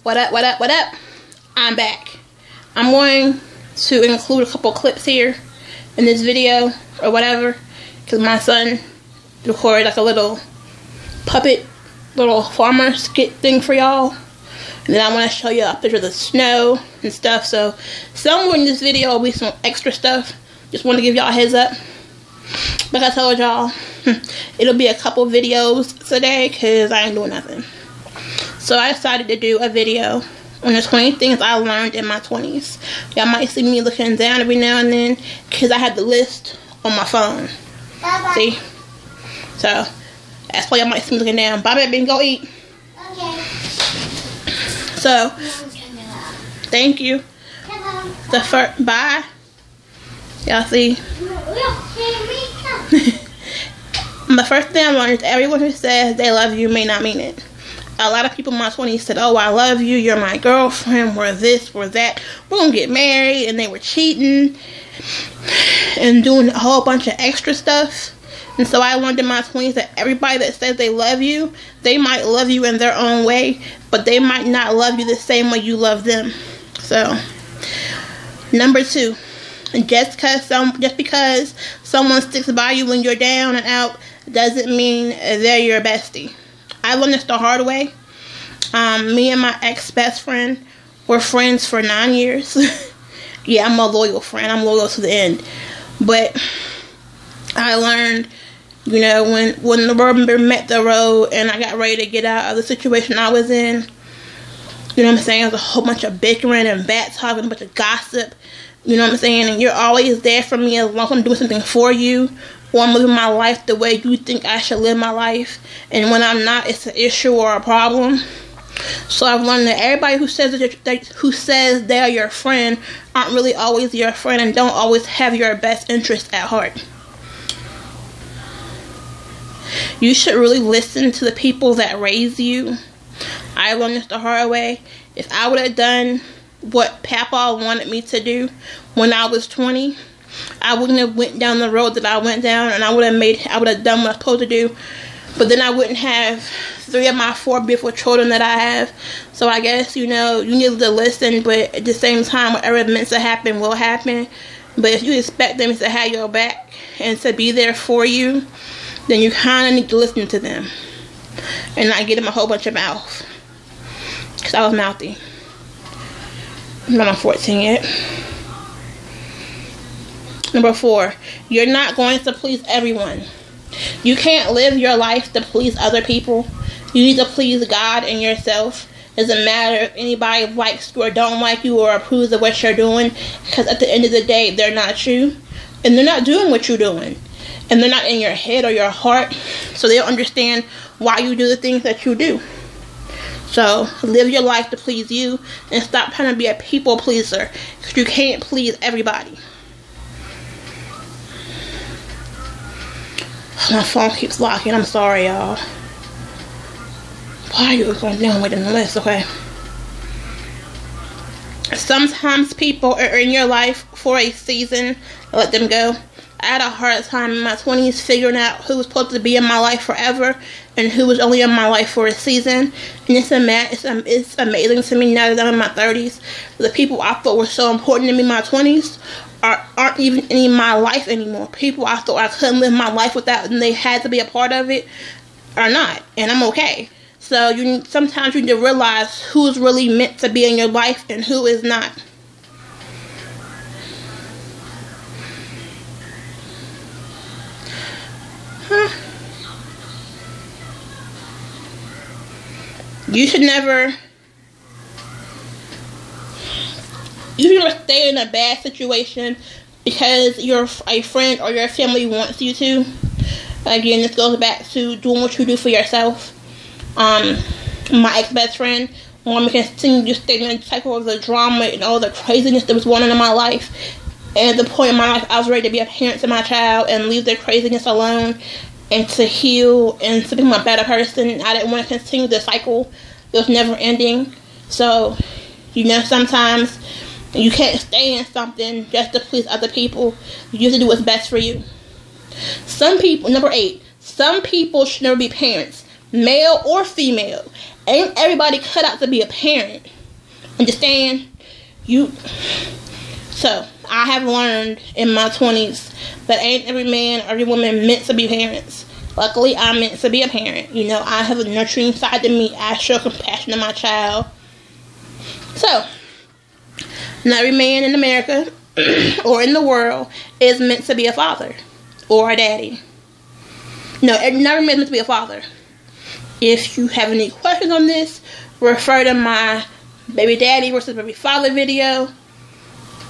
What up, what up, what up? I'm back. I'm going to include a couple clips here in this video or whatever, because my son recorded like a little puppet, little farmer skit thing for y'all. And then I want to show you a picture of the snow and stuff. So somewhere in this video will be some extra stuff. Just want to give y'all a heads up. Like I told y'all, it'll be a couple videos today because I ain't doing nothing. So I decided to do a video on the 20 things I learned in my 20s. Y'all might see me looking down every now and then because I had the list on my phone. Bye-bye. See? So that's why y'all might see me looking down. Bye, baby. Go eat. Okay. So, thank you. The first, bye. Y'all see? The first thing I learned is everyone who says they love you may not mean it. A lot of people in my 20s said, oh, I love you, you're my girlfriend, we're this, we're that, we're gonna get married, and they were cheating and doing a whole bunch of extra stuff. And so I learned in my 20s that everybody that says they love you, they might love you in their own way, but they might not love you the same way you love them. So, number 2. Just because someone sticks by you when you're down and out doesn't mean they're your bestie. I learned this the hard way. Me and my ex-best friend were friends for 9 years. Yeah, I'm a loyal friend. I'm loyal to the end. But I learned, you know, when the rubber met the road and I got ready to get out of the situation I was in, you know what I'm saying? There was a whole bunch of bickering and bad talking, a bunch of gossip. You know what I'm saying? And you're always there for me as long as I'm doing something for you, or I'm living my life the way you think I should live my life. And when I'm not, it's an issue or a problem. So I've learned that everybody who says they are your friend aren't really always your friend and don't always have your best interest at heart. You should really listen to the people that raise you. I learned this the hard way. If I would have done what Papa wanted me to do when I was 20, I wouldn't have went down the road that I went down, and I would have done what I was supposed to do. But then I wouldn't have 3 of my 4 beautiful children that I have. So I guess, you know, you need to listen, but at the same time, whatever is meant to happen will happen. But if you expect them to have your back and to be there for you, then you kind of need to listen to them and not get them a whole bunch of mouth. Because I was mouthy. I'm not on 14 yet. Number 4, you're not going to please everyone. You can't live your life to please other people. You need to please God and yourself. It doesn't matter if anybody likes you or don't like you or approves of what you're doing, because at the end of the day, they're not you. And they're not doing what you're doing. And they're not in your head or your heart, so they don't understand why you do the things that you do. So, live your life to please you and stop trying to be a people pleaser, because you can't please everybody. My phone keeps locking. I'm sorry, y'all. Why are you going down within the list? Okay. Sometimes people are in your life for a season. Let them go. I had a hard time in my 20s figuring out who was supposed to be in my life forever and who was only in my life for a season. And it's amazing to me now that I'm in my 30s. The people I thought were so important to me in my 20s aren't even in my life anymore. People I thought I couldn't live my life without and they had to be a part of it are not. And I'm okay. So sometimes you need to realize who's really meant to be in your life and who is not. You should never stay in a bad situation because a friend or your family wants you to. Again, this goes back to doing what you do for yourself. My ex-best friend wanted me to continue to stay in the cycle of the drama and all the craziness that was going on in my life. And at the point in my life, I was ready to be a parent to my child and leave their craziness alone and to heal and to become a better person. I didn't want to continue the cycle. It was never ending. So, you know, sometimes you can't stay in something just to please other people. You have to do what's best for you. Some people, number 8, some people should never be parents. male or female. Ain't everybody cut out to be a parent. Understand? So, I have learned in my 20s that ain't every man or every woman meant to be parents. Luckily, I'm meant to be a parent. You know, I have a nurturing side to me. I show compassion to my child. So, not every man in America or in the world is meant to be a father or a daddy. No, not every man is meant to be a father. If you have any questions on this, refer to my baby daddy versus baby father video.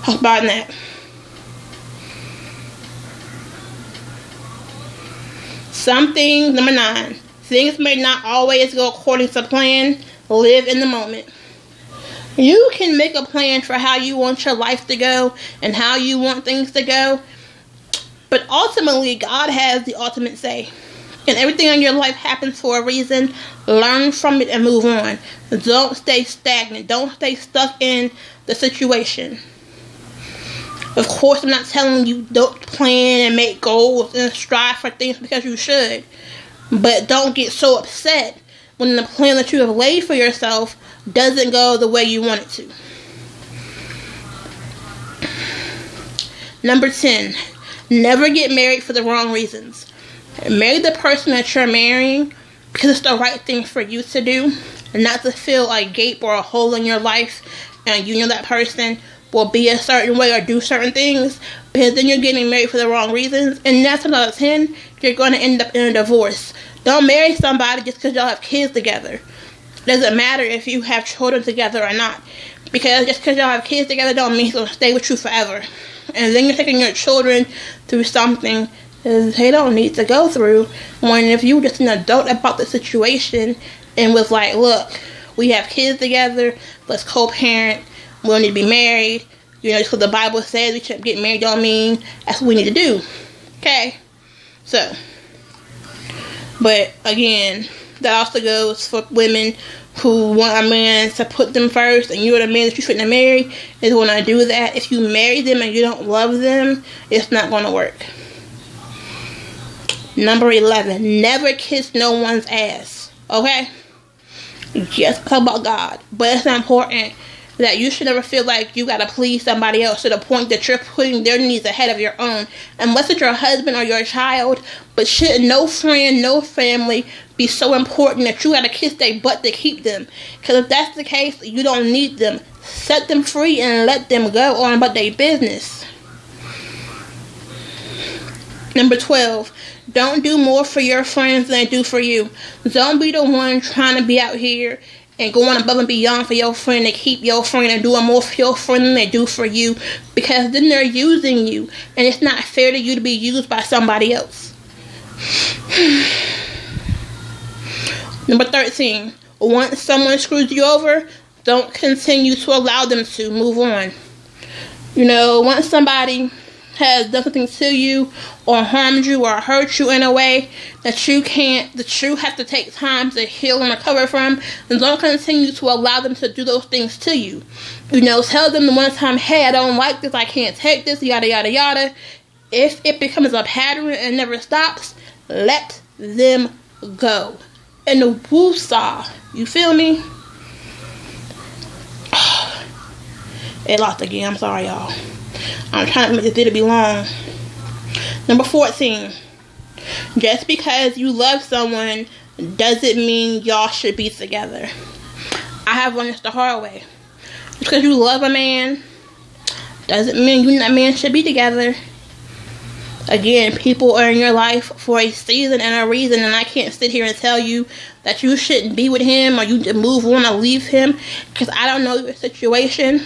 Talk about that. Number 9. Things may not always go according to plan. Live in the moment. You can make a plan for how you want your life to go and how you want things to go. But ultimately, God has the ultimate say. And everything in your life happens for a reason. Learn from it and move on. Don't stay stagnant. Don't stay stuck in the situation. Of course, I'm not telling you don't plan and make goals and strive for things because you should. But don't get so upset when the plan that you have laid for yourself doesn't go the way you want it to. Number 10. Never get married for the wrong reasons. Marry the person that you're marrying because it's the right thing for you to do, and not to fill a gap or a hole in your life, and you know that person will be a certain way or do certain things, because then you're getting married for the wrong reasons, and 9 times out of 10, you're going to end up in a divorce. Don't marry somebody just because y'all have kids together. It doesn't matter if you have children together or not, because just because y'all have kids together don't mean they'll stay with you forever. And then you're taking your children through something they don't need to go through, when if you were just an adult about the situation and was like, look, we have kids together, let's co-parent, we don't need to be married, you know, just because the Bible says we shouldn't get married don't mean that's what we need to do. Okay? So, but again, that also goes for women who want a man to put them first, and you're the man that you shouldn't have married, is going to do that. If you marry them and you don't love them, it's not going to work. Number 11, never kiss no one's ass. Okay? Just talk about God. But it's important that you should never feel like you gotta please somebody else to the point that you're putting their needs ahead of your own. Unless it's your husband or your child. But should no friend, no family be so important that you gotta kiss their butt to keep them? Because if that's the case, you don't need them. Set them free and let them go on about their business. Number 12. Don't do more for your friends than they do for you. Don't be the one trying to be out here and going above and beyond for your friend to keep your friend and doing more for your friend than they do for you. Because then they're using you. And it's not fair to you to be used by somebody else. Number 13. Once someone screws you over, don't continue to allow them to. Move on. You know, once somebody has done something to you or harmed you or hurt you in a way that you have to take time to heal and recover from, then don't continue to allow them to do those things to you. You know, tell them the one time, hey, I don't like this, I can't take this, yada yada yada. If it becomes a pattern and never stops, let them go. And the woosah, you feel me? It lost again, I'm sorry y'all. I'm trying to make this video be long. Number 14. Just because you love someone doesn't mean y'all should be together. I have learned this the hard way. Just because you love a man doesn't mean you and that man should be together. Again, people are in your life for a season and a reason, and I can't sit here and tell you that you shouldn't be with him or you to move on or leave him, because I don't know your situation.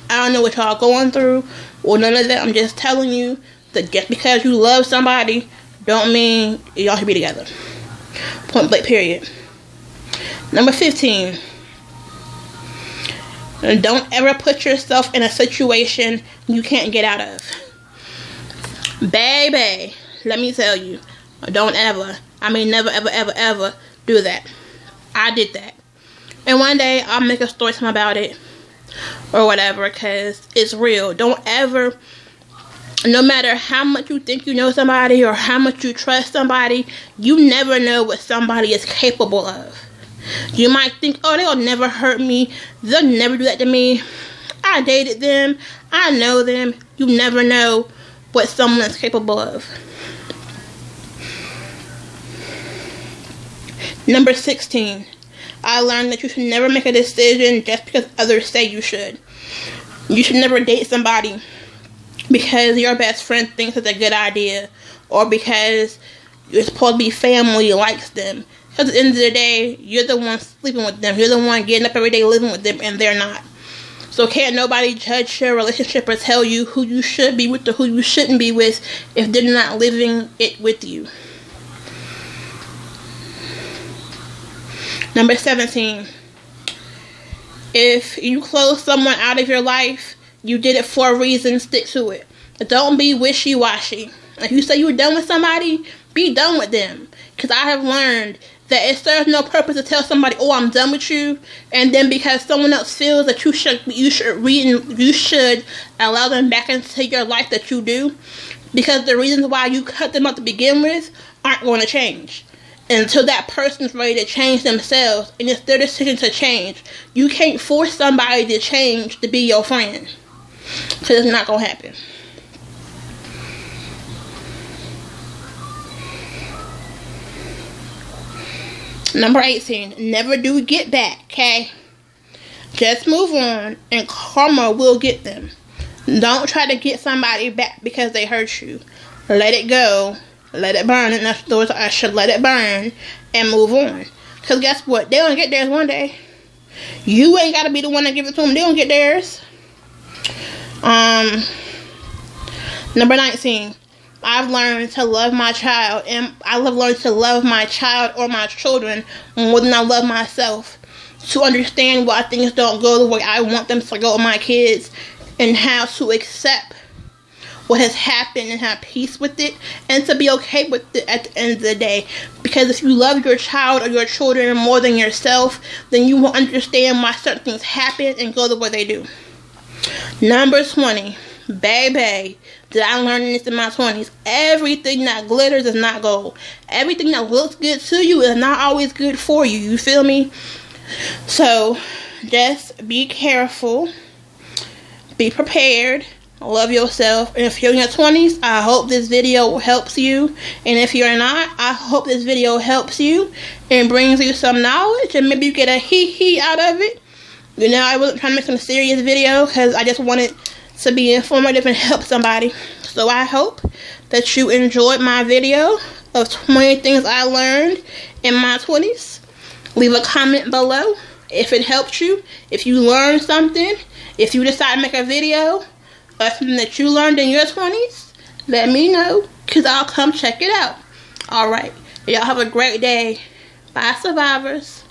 I don't know what y'all going through or none of that. I'm just telling you that just because you love somebody don't mean y'all should be together. Point blank period. Number 15. Don't ever put yourself in a situation you can't get out of. Baby, let me tell you, don't ever, never ever ever ever do that. I did that. And one day I'll make a story time about it or whatever, because it's real. Don't ever No matter how much you think you know somebody or how much you trust somebody, you never know what somebody is capable of. You might think, oh, they'll never hurt me. They'll never do that to me. I dated them. I know them. You never know what someone is capable of. Number 16. I learned that you should never make a decision just because others say you should. You should never date somebody because your best friend thinks it's a good idea, or because you're supposed to be family likes them. Because at the end of the day, you're the one sleeping with them. You're the one getting up every day living with them, and they're not. So can't nobody judge your relationship or tell you who you should be with or who you shouldn't be with if they're not living it with you. Number 17. If you close someone out of your life, you did it for a reason, stick to it. But don't be wishy-washy. If you say you're done with somebody, be done with them. Because I have learned that it serves no purpose to tell somebody, oh, I'm done with you, and then because someone else feels that you should allow them back into your life, that you do, because the reasons why you cut them out to begin with aren't going to change until that person's ready to change themselves, and it's their decision to change. You can't force somebody to change to be your friend, because it's not going to happen. Number 18, never do get back, okay? Just move on, and karma will get them. Don't try to get somebody back because they hurt you. Let it go. Let it burn. In other words, I should let it burn and move on. Because guess what? They're going to get theirs one day. You ain't got to be the one to give it to them. They're going to get theirs. Number 19. I've learned to love my child, and I have learned to love my child or my children more than I love myself. To understand why things don't go the way I want them to go with my kids, and how to accept what has happened and have peace with it, and to be okay with it at the end of the day. Because if you love your child or your children more than yourself, then you will understand why certain things happen and go the way they do. Number 20. Baby, did I learn this in my 20s? Everything that glitters is not gold. Everything that looks good to you is not always good for you. You feel me? So, just be careful. Be prepared. Love yourself. And if you're in your 20s, I hope this video helps you. And if you're not, I hope this video helps you and brings you some knowledge, and maybe you get a hee-hee out of it. You know, I wasn't trying to make some serious video because I just wanted to be informative and help somebody. So I hope that you enjoyed my video of 20 things I learned in my 20s. Leave a comment below if it helped you, if you learned something, if you decide to make a video of something that you learned in your 20s. Let me know, because I'll come check it out. Alright, y'all have a great day. Bye, survivors.